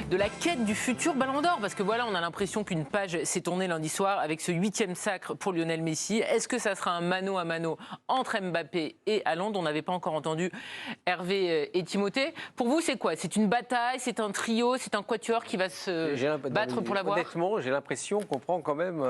de la quête du futur Ballon d'Or. Parce que voilà, on a l'impression qu'une page s'est tournée lundi soir avec ce 8e sacre pour Lionel Messi. Est-ce que ça sera un mano à mano entre Mbappé et Haaland? On n'avait pas encore entendu Hervé et Timothée. Pour vous, c'est quoi? C'est une bataille? C'est un trio? C'est un quatuor qui va se battre pour l'avoir? Honnêtement, j'ai l'impression qu'on prend quand même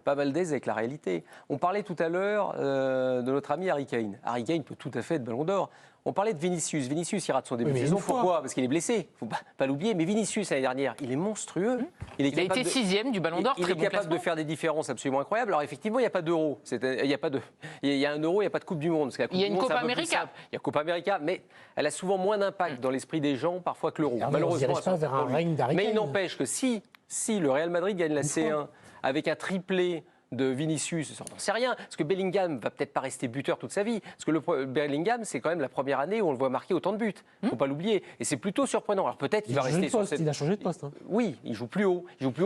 pas mal d'aise avec la réalité. On parlait tout à l'heure de notre ami Harry Kane. Harry Kane peut tout à fait être Ballon d'Or. On parlait de Vinicius. Vinicius, il rate son début de saison. Pourquoi? Parce qu'il est blessé. Il ne faut pas l'oublier. Mais Vinicius, l'année dernière, il est monstrueux. Il a été 6e du Ballon d'Or. Il est capable de faire des différences absolument incroyables. Alors effectivement, il n'y a pas d'euro. Il y a un euro, il n'y a pas de Coupe du Monde. Parce que la coupe il y a du une monde, Copa América. Il y a Copa América, mais elle a souvent moins d'impact dans l'esprit des gens parfois que l'euro. Malheureusement, pas vers un règne d'Harry Kane. Mais il n'empêche que si le Real Madrid gagne la C1 avec un triplé de Vinicius, on n'en sait rien, parce que Bellingham va peut-être pas rester buteur toute sa vie, parce que Bellingham, c'est quand même la première année où on le voit marquer autant de buts, faut pas l'oublier, et c'est plutôt surprenant. Alors peut-être qu'il va rester sur cette... Il a changé de poste. Hein. Oui, il joue plus haut,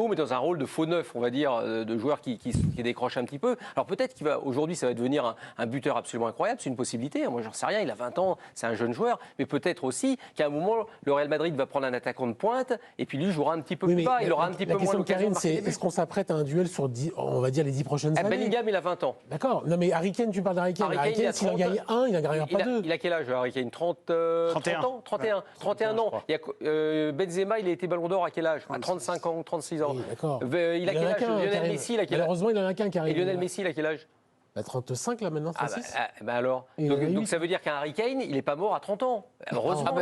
mais dans un rôle de faux neuf, on va dire, de joueur qui décroche un petit peu. Alors peut-être qu'il va, aujourd'hui, ça va devenir un buteur absolument incroyable, c'est une possibilité, moi j'en sais rien, il a 20 ans, c'est un jeune joueur, mais peut-être aussi qu'à un moment, le Real Madrid va prendre un attaquant de pointe, et puis lui jouera un petit peu plus bas, il aura un petit peu moins l'occasion de marquer des buts. Est-ce qu'on s'apprête à un duel sur, on va dire, les 10 prochaines années? Bellingham, il a 20 ans. D'accord. Non, mais Harry Kane, tu parles d'Harry Kane. Harry Kane, s'il en gagne un, il n'en gagnera pas deux. Il a quel âge, Harry Kane? 31 ans. 31 ans. Il y a, Benzema, il a été Ballon d'Or à quel âge? À 35 ans, 36 ans. Oui, d'accord. Il a quel âge? Lionel Messi, il a quel âge? Malheureusement, il n'en a qu'un qui arrive. Et Lionel Messi, il a quel âge? 35 là maintenant, 36. Alors, donc ça veut dire qu'un Harry Kane, il n'est pas mort à 30 ans. Heureusement.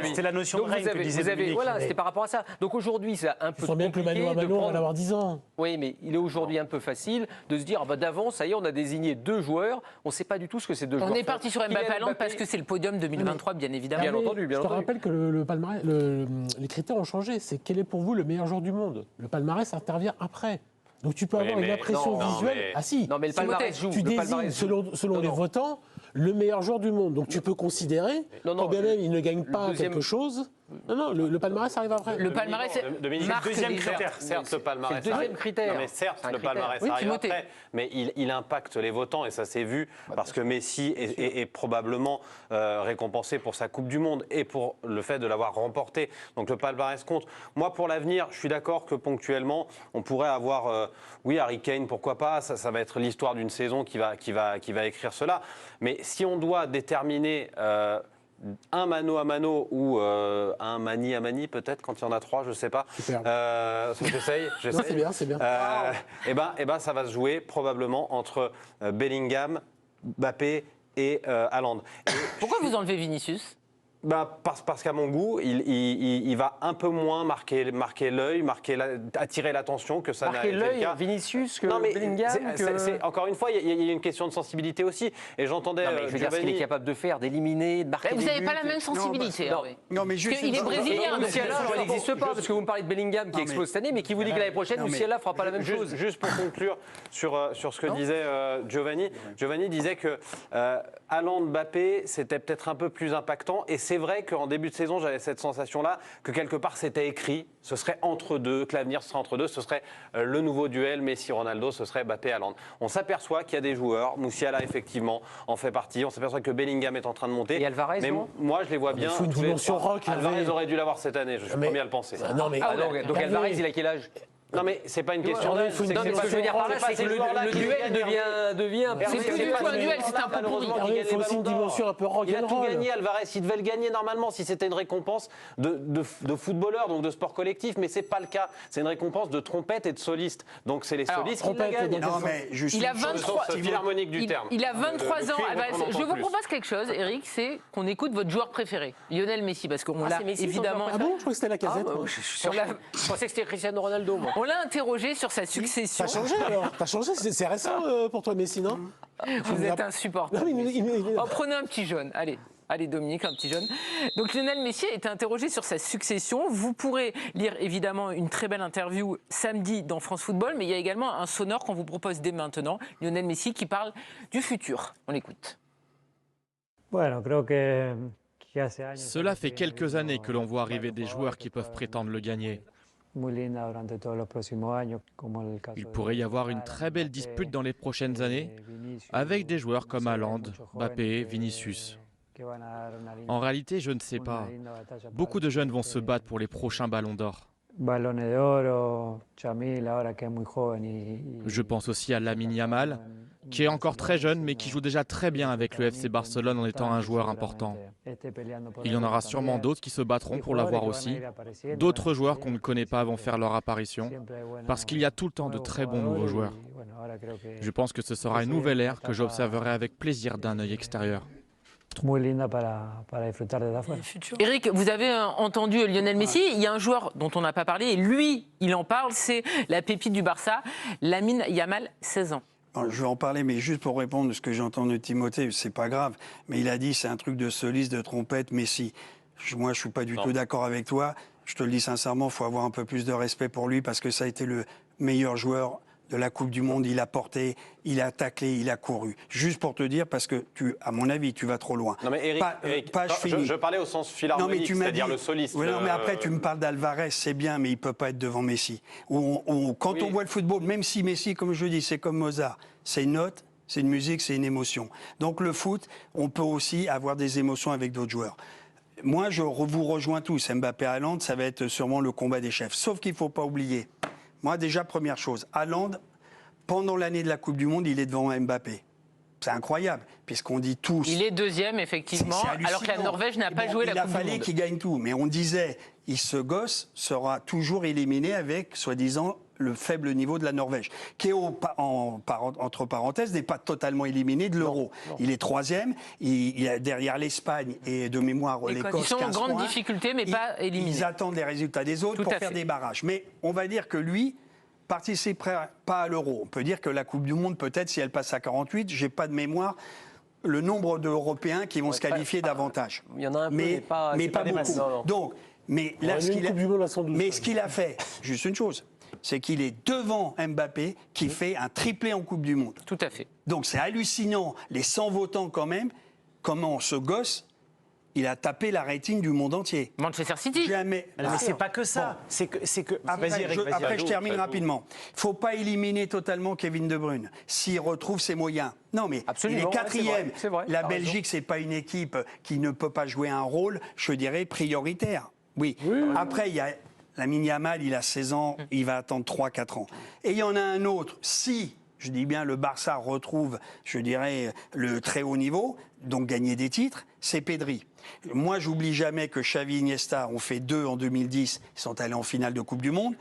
C'était la notion de règne que disait Dominique. Voilà, c'était par rapport à ça. Donc aujourd'hui, c'est un peu compliqué. Bien que le mano à mano, on va l'avoir 10 ans. Oui, mais il est aujourd'hui un peu facile de se dire, d'avance, ça y est, on a désigné 2 joueurs. On ne sait pas du tout ce que ces 2 joueurs font. On est parti sur Mbappé Haaland parce que c'est le podium 2023, bien évidemment. Bien entendu. Je te rappelle que le palmarès, les critères ont changé. C'est quel est pour vous le meilleur joueur du monde? Le palmarès intervient après. Donc tu peux avoir une impression visuelle. Ah si. Non, mais le palmarès joue. Tu désignes selon les votants le meilleur joueur du monde. Donc tu peux considérer, quand bien même il ne gagne pas quelque chose. Non, le palmarès arrive après. Le palmarès, Dominique, le deuxième critère, certes, le palmarès. C'est le deuxième critère. Non, mais certes, le palmarès arrive après, mais il impacte les votants et ça s'est vu parce que Messi est probablement récompensé pour sa Coupe du Monde et pour le fait de l'avoir remporté. Donc le palmarès compte. Moi, pour l'avenir, je suis d'accord que ponctuellement, on pourrait avoir, oui, Harry Kane, pourquoi pas. Ça va être l'histoire d'une saison qui va écrire cela. Mais si on doit déterminer un mano à mano ou un mani à mani peut-être quand il y en a 3, je sais pas. J'essaye. C'est bien, c'est bien. Et ben ça va se jouer probablement entre Bellingham, Mbappé et Haaland. Pourquoi vous enlevez Vinicius? Parce qu'à mon goût, il va un peu moins marquer l'œil, attirer l'attention que ça n'a été le cas. Marquer l'œil, Vinicius, que Bellingham. Encore une fois, il y a une question de sensibilité aussi. Et j'entendais. Je veux dire ce qu'il est capable de faire, d'éliminer, de marquer. Vous n'avez pas la même sensibilité. Non, mais juste. Il est brésilien. Musiala, il n'existe pas, parce que vous me parlez de Bellingham qui explose cette année, mais qui vous dit que l'année prochaine, Musiala ne fera pas la même chose. Juste pour conclure sur ce que disait Giovanni. Giovanni disait que Haaland, Mbappé, c'était peut-être un peu plus impactant. Et c'est vrai qu'en début de saison, j'avais cette sensation-là que quelque part c'était écrit, ce serait entre deux, que l'avenir serait entre deux, ce serait le nouveau duel Messi-Ronaldo, ce serait Mbappé-Haaland. On s'aperçoit qu'il y a des joueurs, Musiala effectivement en fait partie, on s'aperçoit que Bellingham est en train de monter. Et Alvarez, mais moi je les vois bien. Il faut une dimension rock. Alvarez aurait dû l'avoir cette année, je suis premier à le penser. Donc Alvarez, il a quel âge? Non mais c'est pas une question d'âge. Non mais ce que je veux dire par là, c'est que le duel devient. C'est plus du tout un duel, c'est un peu pourri. Il faut aussi une dimension un peu rock. Il a tout gagné, Alvarez. Il devait le gagner normalement si c'était une récompense de footballeur, donc de sport collectif, mais c'est pas le cas. C'est une récompense de trompette et de soliste. Donc c'est les solistes qui la gagnent. Non mais il a 23 philharmonique du terme. Il a 23 ans. Je vous propose quelque chose, Eric, c'est qu'on écoute votre joueur préféré, Lionel Messi, parce qu'on l'a évidemment. Ah bon, je crois que c'était la Casette. Je pensais que c'était Cristiano Ronaldo. On l'a interrogé sur sa succession. T'as changé alors? T'as changé? C'est récent pour toi, Messi, non? Vous êtes insupportable. Oh, prenez un petit jaune, allez. Allez Dominique, un petit jeune. Donc Lionel Messi a été interrogé sur sa succession. Vous pourrez lire évidemment une très belle interview samedi dans France Football, mais il y a également un sonore qu'on vous propose dès maintenant. Lionel Messi qui parle du futur. On l'écoute. Cela fait quelques années que l'on voit arriver des joueurs qui peuvent prétendre le gagner. Il pourrait y avoir une très belle dispute dans les prochaines années avec des joueurs comme Haaland, Mbappé, Vinicius. En réalité, je ne sais pas. Beaucoup de jeunes vont se battre pour les prochains ballons d'or. Je pense aussi à Lamine Yamal, qui est encore très jeune, mais qui joue déjà très bien avec le FC Barcelone en étant un joueur important. Il y en aura sûrement d'autres qui se battront pour l'avoir aussi. D'autres joueurs qu'on ne connaît pas vont faire leur apparition, parce qu'il y a tout le temps de très bons nouveaux joueurs. Je pense que ce sera une nouvelle ère que j'observerai avec plaisir d'un œil extérieur. Eric, vous avez entendu Lionel Messi. Il y a un joueur dont on n'a pas parlé, et lui, il en parle, c'est la pépite du Barça, Lamine Yamal, 16 ans. Je vais en parler, mais juste pour répondre à ce que j'ai entendu de Timothée, c'est pas grave. Mais il a dit c'est un truc de soliste, de trompette, Messi. Moi, je suis pas du tout d'accord avec toi. Je te le dis sincèrement, il faut avoir un peu plus de respect pour lui parce que ça a été le meilleur joueur de la Coupe du Monde. Il a porté, il a taclé, il a couru. Juste pour te dire, parce que à mon avis, tu vas trop loin. Non mais Eric, je parlais au sens philharmonique, c'est-à-dire le soliste. Oui, non, mais après, tu me parles d'Alvarez, c'est bien, mais il peut pas être devant Messi. Quand on voit le football, même si Messi, comme je dis, c'est comme Mozart, c'est une note, c'est une musique, c'est une émotion. Donc le foot, on peut aussi avoir des émotions avec d'autres joueurs. Moi, je vous rejoins tous. Mbappé Haaland, ça va être sûrement le combat des chefs. Sauf qu'il ne faut pas oublier. Moi, déjà, première chose, Haaland, pendant l'année de la Coupe du Monde, il est devant Mbappé. C'est incroyable, puisqu'on dit tous... Il est deuxième, effectivement, alors que la Norvège n'a pas joué la Coupe du Monde. Il a fallu qu'il gagne tout, mais on disait, ce gosse sera toujours éliminé avec, soi-disant, le faible niveau de la Norvège, qui est, entre parenthèses, n'est pas totalement éliminé de l'Euro. Il est troisième, il est derrière l'Espagne et de mémoire l'Écosse. Ils sont en grande difficulté, mais pas éliminés. Ils attendent les résultats des autres pour faire des barrages. Mais on va dire que lui participerait pas à l'Euro. On peut dire que la Coupe du Monde, peut-être, si elle passe à 48, j'ai pas de mémoère, le nombre d'Européens qui vont se qualifier davantage. Il y en a un peu, mais pas beaucoup. Donc, mais là, ce qu'il a fait, juste une chose, c'est qu'il est devant Mbappé qui fait un triplé en Coupe du Monde. Tout à fait. Donc c'est hallucinant, les 100 votants quand même, comment ce gosse, il a tapé la rétine du monde entier. Manchester City. Mais c'est pas que ça. Bon. Après, je termine rapidement. Il ne faut pas éliminer totalement Kevin De Bruyne s'il retrouve ses moyens. Non, mais absolument, il est quatrième. C'est vrai, la Belgique, c'est pas une équipe qui ne peut pas jouer un rôle, je dirais, prioritaire. Oui. Après, il y a Lamine Yamal, il a 16 ans, il va attendre 3-4 ans. Et il y en a un autre, si, je dis bien, le Barça retrouve, je dirais, le très haut niveau, donc gagner des titres, c'est Pedri. Moi, j'oublie jamais que Xavi et Iniesta ont fait 2 en 2010, ils sont allés en finale de Coupe du Monde.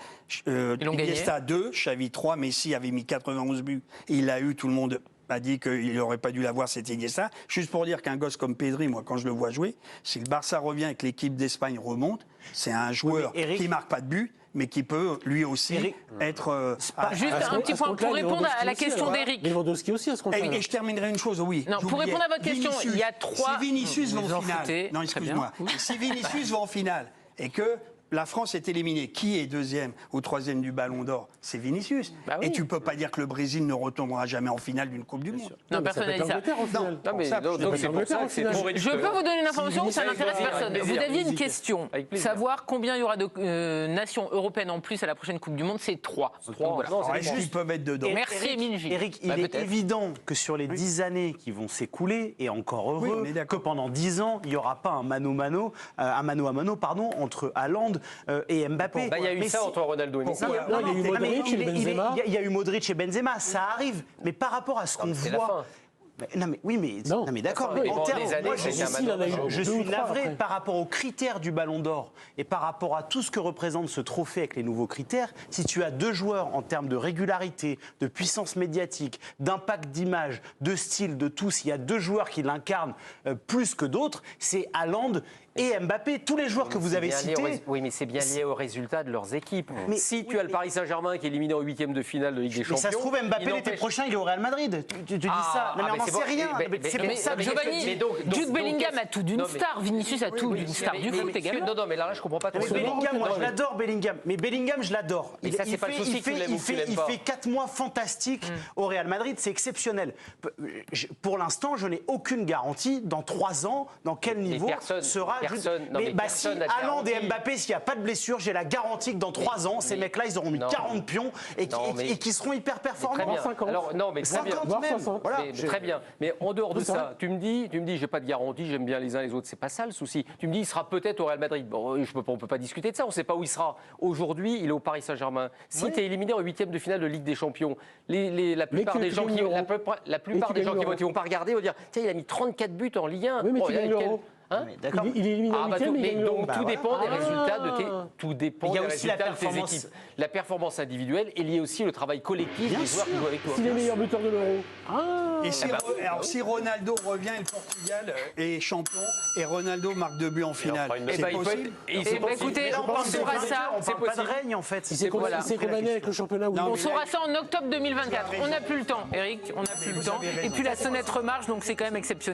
Iniesta 2, Xavi 3, Messi avait mis 91 buts, il l'a eu, tout le monde a dit qu'il n'aurait pas dû l'avoir, c'était Iniesta. Juste pour dire qu'un gosse comme Pedri, moi, quand je le vois jouer, si le Barça revient et que l'équipe d'Espagne remonte, c'est un joueur qui ne marque pas de but, mais qui peut, lui aussi, être... Juste un petit point pour répondre à la question d'Eric. Lewandowski aussi, à ce compte-là. Et je terminerai une chose, oui. Non, pour répondre à votre question, il y a 3... Si Vinicius va en finale... Non, excuse-moi. Si Vinicius va en finale et que la France est éliminée, qui est deuxième ou troisième du Ballon d'Or? C'est Vinicius. Bah oui. Et tu ne peux pas dire que le Brésil ne retombera jamais en finale d'une Coupe du Monde. Non, personne n'a dit ça. Donc c'est pour ça que c'est trop Je peux vous donner une information, ça n'intéresse personne. Vous aviez une question, savoir combien il y aura de nations européennes en plus à la prochaine Coupe du Monde, c'est 3. Ils peuvent être dedans. Merci, Émile Gilles. Eric, il est évident que sur les 10 années qui vont s'écouler, et encore heureux, que pendant 10 ans, il n'y aura pas un mano à mano entre Haaland et Mbappé. Il y a eu ça entre Ronaldo et Messi. Il y a eu Modric et Benzema, ça arrive. Mais par rapport à ce qu'on voit... Mais d'accord, mais en termes, moi, je suis navré par rapport aux critères du Ballon d'Or et par rapport à tout ce que représente ce trophée avec les nouveaux critères. Si tu as 2 joueurs en termes de régularité, de puissance médiatique, d'impact d'image, de style, de tout, s'il y a 2 joueurs qui l'incarnent plus que d'autres, c'est Haaland et Mbappé. Tous les joueurs que vous avez cités... Oui, mais c'est bien lié aux résultats de leurs équipes. Mais si tu as le Paris Saint-Germain qui est éliminé en 8e de finale de Ligue des Champions... Mais ça se trouve, Mbappé l'été prochain, il est au Real Madrid. Tu dis ça. Mais on n'en sait rien. C'est pour ça que Giovanni, Jude Bellingham a tout d'une star. Vinicius a tout d'une star du foot également. Non, mais là, je comprends pas. Bellingham, moi, je l'adore, Bellingham. Mais Bellingham, je l'adore. Il fait 4 mois fantastiques au Real Madrid. C'est exceptionnel. Pour l'instant, je n'ai aucune garantie dans 3 ans dans quel niveau sera Si Haaland et Mbappé, s'il n'y a pas de blessure, j'ai la garantie que dans 3 ans, ces mecs-là, ils auront mis 40 pions et qui seront hyper performants. 50. Alors, non, mais très bien. Même. Voilà. Très bien. Mais en dehors de ça, tu me dis, j'ai pas de garantie, j'aime bien les uns les autres, c'est pas ça le souci. Tu me dis, il sera peut-être au Real Madrid. Bon, on peut pas discuter de ça, on sait pas où il sera. Aujourd'hui, il est au Paris Saint-Germain. Si tu es éliminé en 8e de finale de Ligue des Champions, la plupart des gens qui vont pas regarder vont dire, tiens, il a mis 34 buts en Ligue 1. Oui, mais tu gagnes l'Euro. Hein, il est éliminé en 8e, il gagne l'Euro. Tout dépend des résultats de tes, tout dépend il y a des aussi résultats de tes équipes. La performance individuelle et liée aussi au travail collectif des joueurs qui jouent avec toi. C'est les meilleurs buteurs de l'Euro. Et si Ronaldo revient et le Portugal est champion et Ronaldo marque 2 buts en finale, c'est possible. Écoutez, on saura ça. C'est pas de règne en fait. C'est condamné avec le championnat. On saura ça en octobre 2024. On n'a plus le temps, Eric, on n'a plus le temps. Et puis la sonnette remarche, donc c'est quand même exceptionnel.